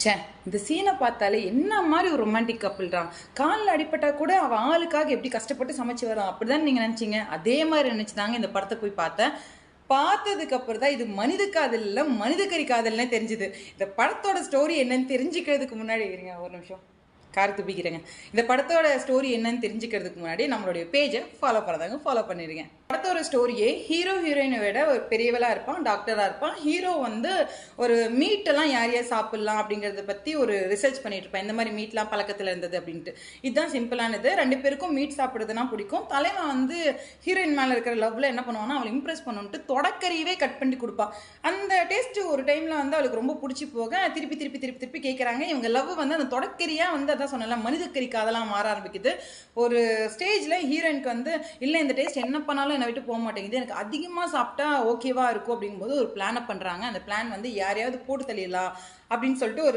ச்சே, இந்த சீனை பார்த்தாலே என்ன மாதிரி ஒரு ரொமான்டிக் கப்பிள்றான். காலில் அடிப்பட்டா கூட அவன் ஆளுக்காக எப்படி கஷ்டப்பட்டு சமைச்சு வரான் அப்படிதான் நீங்க நினைச்சீங்க. அதே மாதிரி நினைச்சுதாங்க இந்த படத்தை போய் பார்த்தேன். பார்த்ததுக்கு அப்புறம் தான் இது மனித காதல் இல்ல, மனித கறி காதல்னே தெரிஞ்சுது. இந்த படத்தோட ஸ்டோரி என்னன்னு தெரிஞ்சுக்கிறதுக்கு முன்னாடி இருங்க ஒரு நிமிஷம் கார் துப்பிக்கிறேங்க. இந்த படத்தோட ஸ்டோரி என்னன்னு தெரிஞ்சுக்கிறதுக்கு முன்னாடி நம்மளுடைய பேஜை ஃபாலோ பண்ணதாங்க ஃபாலோ பண்ணிடுங்க. படத்தோட ஸ்டோரியே ஹீரோ ஹீரோயினை விட ஒரு பெரியவளா இருப்பான், டாக்டரா இருப்பான். ஹீரோ வந்து ஒரு மீட் எல்லாம் யார் யார் சாப்பிடலாம் அப்படிங்கறத பத்தி ஒரு ரிசர்ச் பண்ணிட்டு இருப்பான். இந்த மாதிரி மீட்லாம் பழக்கத்துல இருந்தது அப்படின்ட்டு. இதுதான் சிம்பிளானது. ரெண்டு பேருக்கும் மீட் சாப்பிடுறதுனா பிடிக்கும். தலைவன் வந்து ஹீரோயின் மேல இருக்கிற லவ்ல என்ன பண்ணுவான்னா அவளை இம்ப்ரெஸ் பண்ணணும்ட்டு தொடக்கறியவே கட் பண்ணி கொடுப்பான். அந்த டேஸ்ட் ஒரு டைம்ல வந்து அவளுக்கு ரொம்ப பிடிச்சி போக திருப்பி திருப்பி திருப்பி திருப்பி கேட்கறாங்க. இவங்க லவ் வந்து அந்த தொடக்கறியா வந்து அதான் சொன்னல மனிதக்கறி காதலாம் மாற ஆரம்பிக்குது. ஒரு ஸ்டேஜ்ல ஹீரோயினுக்கு வந்து இல்ல இந்த டேஸ்ட் என்ன பண்ணாலும் என்னை விட்டு போக மாட்டேங்குது, எனக்கு அதிகமா சாப்பிட்டா ஓகேவா இருக்கும் அப்படிங்கும்போது ஒரு பிளான் பண்றாங்க. அந்த பிளான் வந்து யாரையாவது போட்டு தள்ளிடலாம் அப்படின்னு சொல்லிட்டு ஒரு